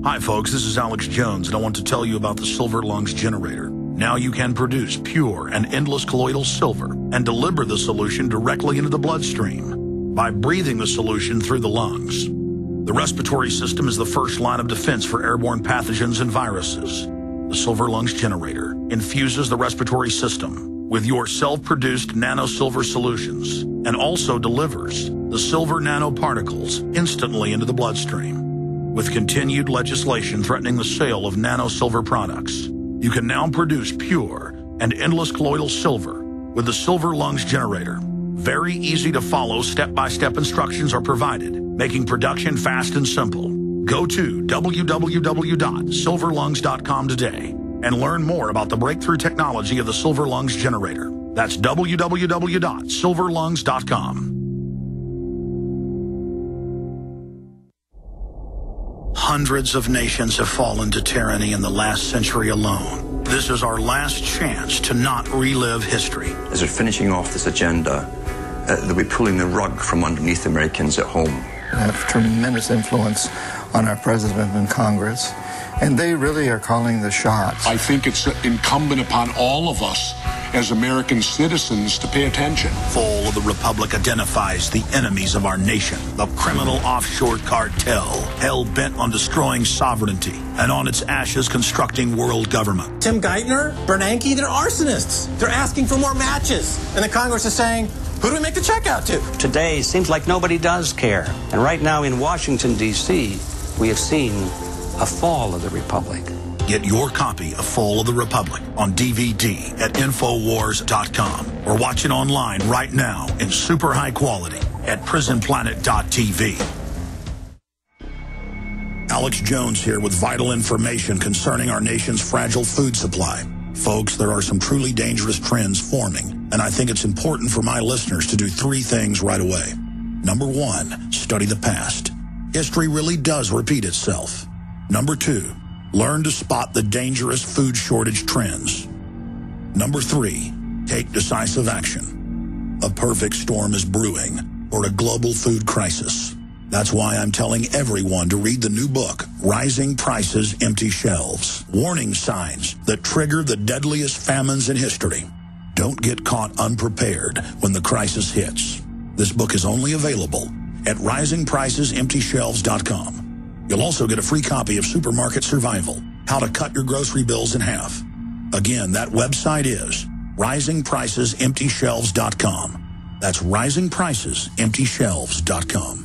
Hi folks, this is Alex Jones, and I want to tell you about the Silver Lungs generator. Now you can produce pure and endless colloidal silver and deliver the solution directly into the bloodstream by breathing the solution through the lungs. The respiratory system is the first line of defense for airborne pathogens and viruses. The Silver Lungs generator infuses the respiratory system with your self-produced nanosilver solutions and also delivers the silver nanoparticles instantly into the bloodstream. With continued legislation threatening the sale of nanosilver products, you can now produce pure and endless colloidal silver with the Silver Lungs generator. Very easy to follow, step-by-step instructions are provided, making production fast and simple. Go to www.silverlungs.com today and learn more about the breakthrough technology of the Silver Lungs generator. That's www.silverlungs.com. Hundreds of nations have fallen to tyranny in the last century alone. This is our last chance to not relive history. As we're finishing off this agenda, they'll be pulling the rug from underneath Americans at home. They have tremendous influence on our president and Congress, and they really are calling the shots. I think it's incumbent upon all of us as American citizens to pay attention. Fall of the Republic identifies the enemies of our nation, the criminal offshore cartel, hell-bent on destroying sovereignty, and on its ashes constructing world government. Tim Geithner, Bernanke, they're arsonists. They're asking for more matches. And the Congress is saying, who do we make the check out to? Today seems like nobody does care. And right now in Washington, D.C., we have seen a fall of the Republic. Get your copy of Fall of the Republic on DVD at Infowars.com or watch it online right now in super high quality at PrisonPlanet.tv. Alex Jones here with vital information concerning our nation's fragile food supply. Folks, there are some truly dangerous trends forming, and I think it's important for my listeners to do three things right away. Number one, study the past. History really does repeat itself. Number two, learn to spot the dangerous food shortage trends. Number three, take decisive action. A perfect storm is brewing for a global food crisis. That's why I'm telling everyone to read the new book, Rising Prices, Empty Shelves. Warning signs that trigger the deadliest famines in history. Don't get caught unprepared when the crisis hits. This book is only available at risingpricesemptyshelves.com. You'll also get a free copy of Supermarket Survival, How to Cut Your Grocery Bills in Half. Again, that website is risingpricesemptyshelves.com. That's risingpricesemptyshelves.com.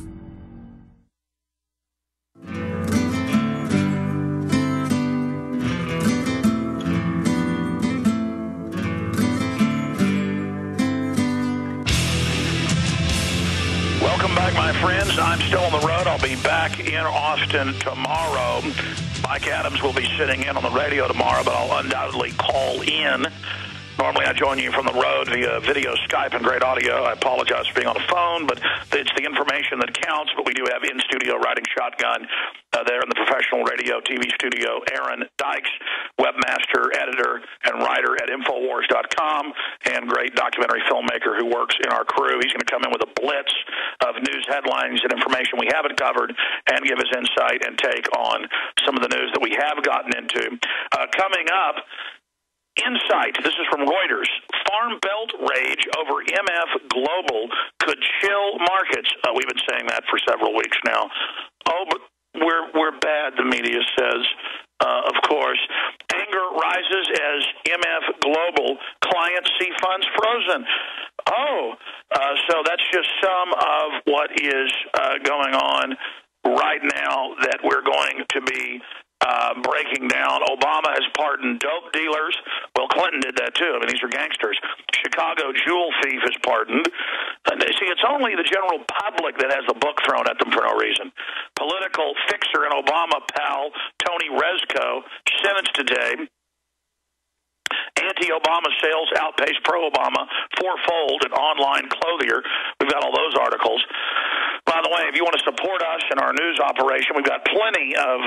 Welcome back, my friends. I'm still on the road. I'll be back in Austin tomorrow. Mike Adams will be sitting in on the radio tomorrow, but I'll undoubtedly call in. Normally, I join you from the road via video, Skype, and great audio. I apologize for being on the phone, but it's the information that counts. But we do have in-studio riding shotgun there in the professional radio, TV studio, Aaron Dykes, webmaster, editor, and writer at Infowars.com, and great documentary filmmaker who works in our crew. He's going to come in with a blitz of news headlines and information we haven't covered and give his insight and take on some of the news that we have gotten into. Coming up, Insight, this is from Reuters. Farm Belt rage over MF Global could chill markets. We've been saying that for several weeks now. Oh, but we're bad, the media says, of course. Anger rises as MF Global clients see funds frozen. So that's just some of what is going on right now that we're going to be breaking down. Obama has pardoned dope dealers. Well, Clinton did that too. I mean, these are gangsters. Chicago jewel thief is pardoned. See, it's only the general public that has the book thrown at them for no reason. Political fixer and Obama pal Tony Rezko sentenced today. Anti-Obama sales outpace pro-Obama fourfold in online clothier. We've got all those articles. By the way, if you want to support us us and our news operation. We've got plenty of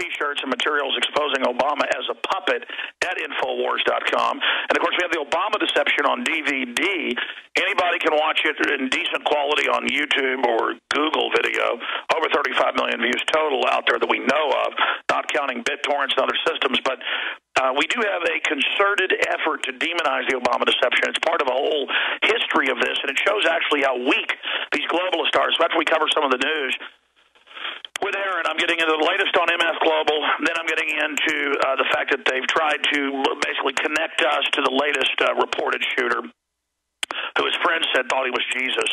T-shirts and materials exposing Obama as a puppet at Infowars.com. And, of course, we have the Obama Deception on DVD. Anybody can watch it in decent quality on YouTube or Google video. Over 35 million views total out there that we know of, not counting BitTorrents and other systems. But we do have a concerted effort to demonize the Obama Deception. It's part of a whole history of this, and it shows actually how weak these globalists are. So after we cover some of the news with Aaron, I'm getting into the latest on MF Global. Then I'm getting into the fact that they've tried to basically connect us to the latest reported shooter, who his friend said thought he was Jesus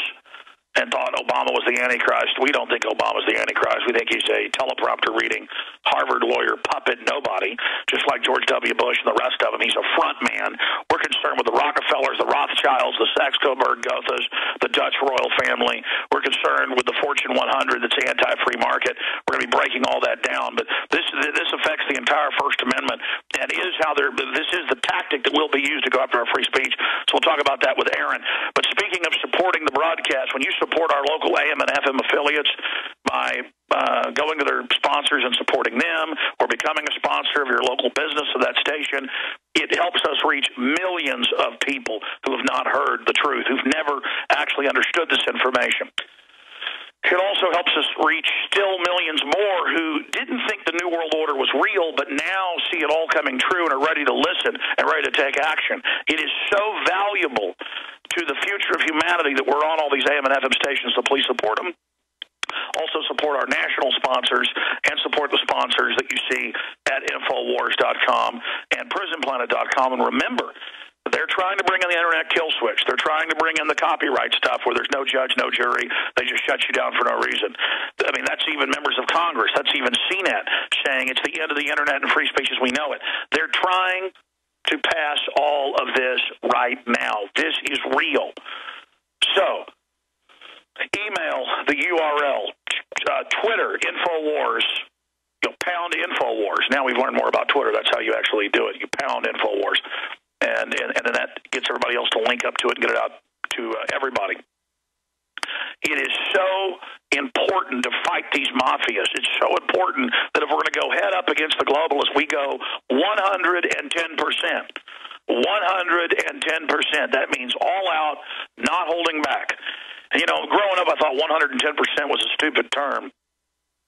and thought Obama was the Antichrist. We don't think Obama's the Antichrist. We think he's a teleprompter reading Harvard lawyer puppet nobody, just like George W. Bush and the rest of them. He's a front man. We're concerned with the Rockefellers, the Rothschilds, the Saxe-Coburg-Gothas, the Dutch royal family. We're concerned with the Fortune 100 that's anti-free market. We're going to be breaking all that down. But this affects the entire First Amendment and is how this is the tactic that will be used to go after our free speech. So we'll talk about that with Aaron. But speaking of supporting the broadcast, when you support our local AM and FM affiliates by going to their sponsors and supporting them or becoming a sponsor of your local business of that station, it helps us reach millions of people who have not heard the truth, who've never actually understood this information. It also helps us reach still millions more who didn't think the New World Order was real, but now see it all coming true and are ready to listen and ready to take action. It is so valuable to the future of humanity that we're on all these AM and FM stations, so please support them. Also support our national sponsors and support the sponsors that you see at Infowars.com and PrisonPlanet.com. And remember, they're trying to bring in the internet kill switch. They're trying to bring in the copyright stuff where there's no judge, no jury. They just shut you down for no reason. I mean, that's even members of Congress. That's even CNET saying it's the end of the internet and free speech as we know it. They're trying to pass all of this right now. This is real. So, email the URL, Twitter, Infowars, pound Infowars. Now we've learned more about Twitter. That's how you actually do it. You pound Infowars. And then that gets everybody else to link up to it and get it out to everybody. It is so important to fight these mafias. It's so important that if we're going to go head up against the globalists, we go 110%. 110%. That means all out, not holding back. And, growing up, I thought 110% was a stupid term.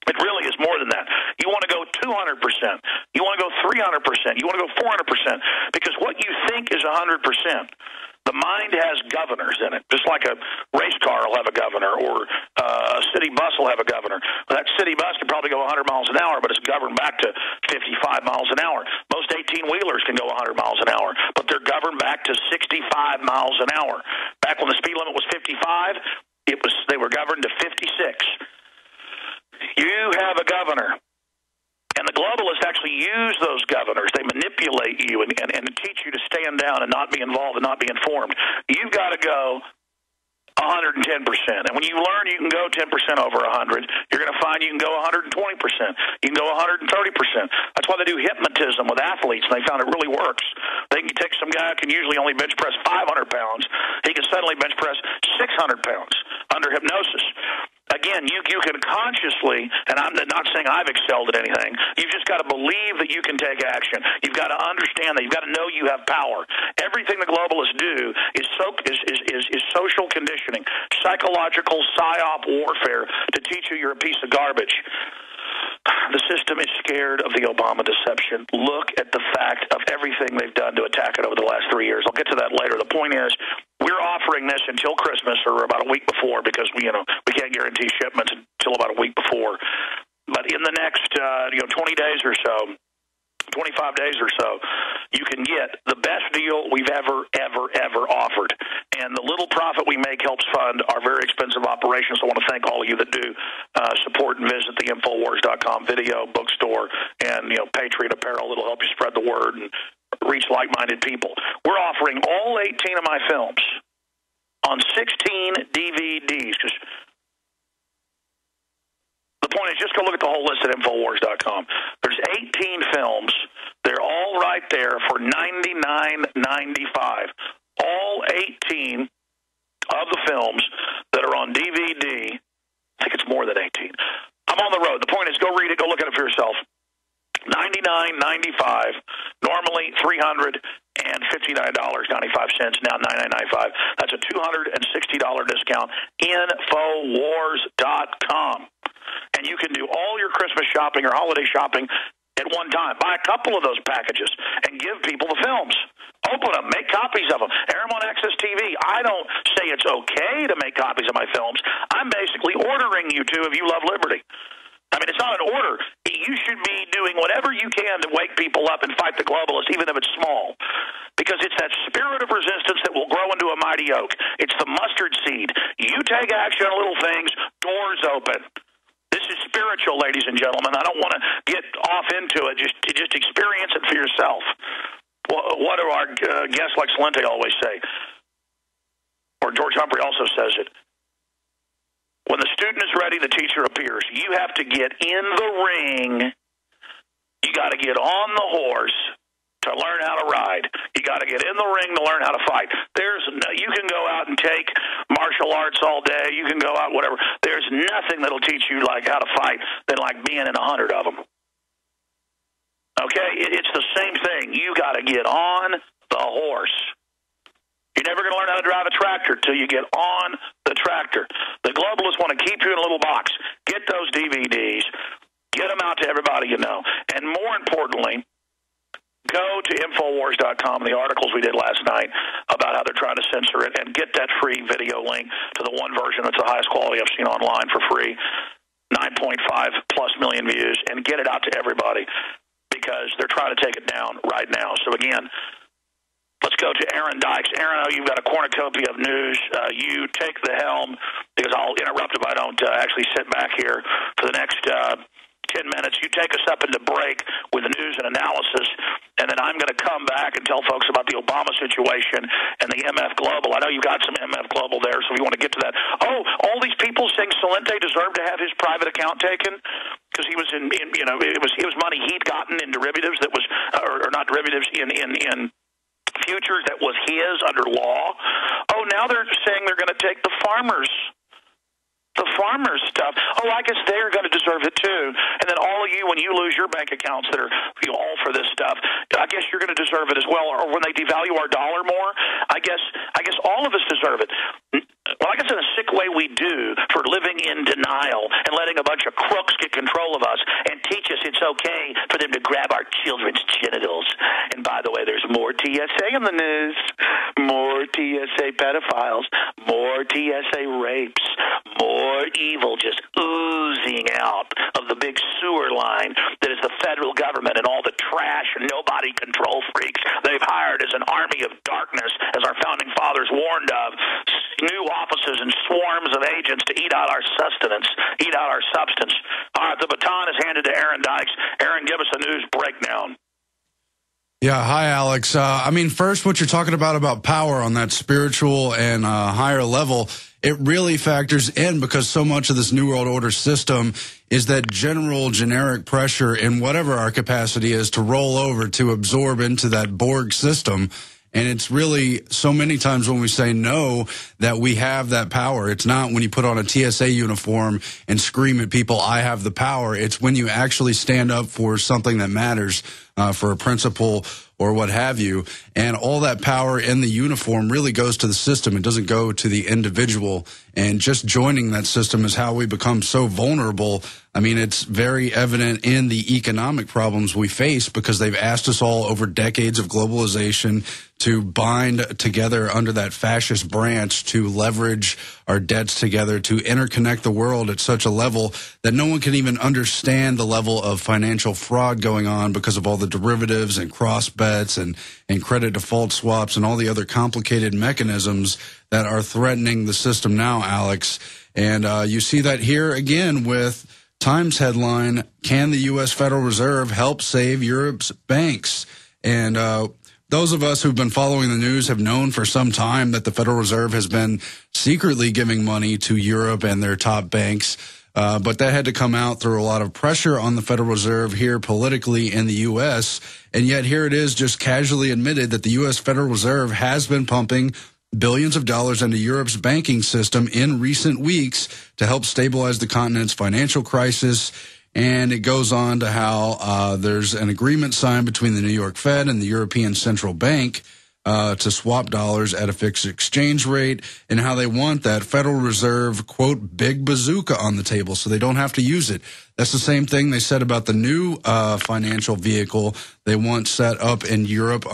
It really is more than that. You want to go 200%. You want to go 300%. You want to go 400%. Because what you think is 100%, the mind has governors in it. Just like a race car will have a governor or a city bus will have a governor. That city bus can probably go 100 miles an hour, but it's governed back to 55 miles an hour. Most 18-wheelers can go 100 miles an hour, but they're governed back to 65 miles an hour. Back when the speed limit was 55, they were governed to 56. You have a governor, and the globalists actually use those governors. They manipulate you and teach you to stand down and not be involved and not be informed. You've got to go 110%. And when you learn you can go 10% over 100, you're going to find you can go 120%. You can go 130%. That's why they do hypnotism with athletes, and they found it really works. They can take some guy who can usually only bench press 500 pounds. He can suddenly bench press 600 pounds under hypnosis. Again, you can consciously, and I'm not saying I've excelled at anything, you've just got to believe that you can take action. You've got to understand that. You've got to know you have power. Everything the globalists do is social conditioning, psychological psyop warfare to teach you you're a piece of garbage. The system is scared of the Obama deception. Look at the fact of everything they've done to attack it over the last 3 years. I'll get to that later. The point is, we're offering this until Christmas or about a week before because we can't guarantee shipments until about a week before. But in the next 20 days or so, 25 days or so, you can get the best deal we've ever offered. And the little profit we make helps fund our very expensive operations. So I want to thank all of you that do support and visit the Infowars.com video bookstore and Patriot Apparel. It'll help you spread the word and reach like-minded people. We're offering all 18 of my films on 16 DVDs. Because the point is, just go look at the whole list at Infowars.com. There's 18 films. They're all right there for $99.95. All 18 of the films that are on DVD, I think it's more than 18, $99.95. Normally $359.95, now $99.95. That's a $260 discount. Infowars.com. And you can do all your Christmas shopping or holiday shopping at one time. Buy a couple of those packages and give people the films. Open them. Make copies of them. Air them on Access TV. I don't say it's okay to make copies of my films. I'm basically ordering you to if you love liberty. I mean, it's not an order. You should be doing whatever you can to wake people up and fight the globalists, even if it's small. Because it's that spirit of resistance that will grow into a mighty oak. It's the mustard seed. You take action on little things, doors open. This is spiritual, ladies and gentlemen. I don't want to get off into it. Just experience it for yourself. What do our guests like Celente always say? Or George Humphrey also says it. When the student is ready, the teacher appears. You have to get in the ring. You got to get on the horse to learn how to ride. You got to get in the ring to learn how to fight. You can go out and take martial arts all day. You can go out, whatever. There's nothing that'll teach you like how to fight than like being in 100 of them. Okay? It's the same thing. You got to get on the horse. You're never going to learn how to drive a tractor till you get on the tractor. The globalists want to keep you in a little box. Get those DVDs. Get them out to everybody you know. And more importantly, go to Infowars.com, the articles we did last night about how they're trying to censor it, and get that free video link to the one version that's the highest quality I've seen online for free, 9.5+ million views, and get it out to everybody because they're trying to take it down right now. So again, let's go to Aaron Dykes. Aaron, you've got a cornucopia of news. You take the helm because I'll interrupt if I don't actually sit back here for the next 10 minutes. You take us up into break with the news and analysis, and then I'm going to come back and tell folks about the Obama situation and the MF Global. I know you've got some MF Global there, so if you want to get to that. Oh, all these people saying Celente deserved to have his private account taken because he was it was money he'd gotten in derivatives that was, or not derivatives, in futures that was his under law. Oh, now they're saying they're going to take the farmers' stuff. Oh, I guess they're going to deserve it too. And then all of you, when you lose your bank accounts that are all for this stuff, I guess you're going to deserve it as well. Or when they devalue our dollar more, I guess all of us deserve it. Well, I guess in a sick way we do for living in denial and letting a bunch of crooks get control of us and teach us it's okay for them to grab our children's genitals. And by the way, there's more TSA in the news, more TSA pedophiles, more TSA rapes, more evil just oozing out of the big sewer line that is the federal government and all the trash and nobody control freaks they've hired as an army of darkness, as our founding fathers warned of, new offices and swarms of agents to eat out our sustenance, eat out our substance. All right, the baton is handed to Aaron Dykes. Aaron, give us a news breakdown. Yeah, hi, Alex. First, what you're talking about power on that spiritual and higher level, it really factors in because so much of this New World Order system is that generic pressure in whatever our capacity is to roll over, to absorb into that Borg system. And it's really so many times when we say no that we have that power. It's not when you put on a TSA uniform and scream at people, I have the power. It's when you actually stand up for something that matters, for a principle or what have you. And all that power in the uniform really goes to the system. It doesn't go to the individual. And just joining that system is how we become so vulnerable. I mean, it's very evident in the economic problems we face because they've asked us all over decades of globalization to bind together under that fascist branch, to leverage our debts together, to interconnect the world at such a level that no one can even understand the level of financial fraud going on because of all the derivatives and cross bets and credit default swaps and all the other complicated mechanisms that are threatening the system now, Alex. And you see that here again with Times headline, can the U.S. Federal Reserve help save Europe's banks? And those of us who've been following the news have known for some time that the Federal Reserve has been secretly giving money to Europe and their top banks. But that had to come out through a lot of pressure on the Federal Reserve here politically in the U.S. And yet here it is just casually admitted that the U.S. Federal Reserve has been pumping billions of dollars into Europe's banking system in recent weeks to help stabilize the continent's financial crisis. And it goes on to how there's an agreement signed between the New York Fed and the European Central Bank to swap dollars at a fixed exchange rate, and how they want that Federal Reserve, quote, big bazooka on the table so they don't have to use it. That's the same thing they said about the new financial vehicle they want set up in Europe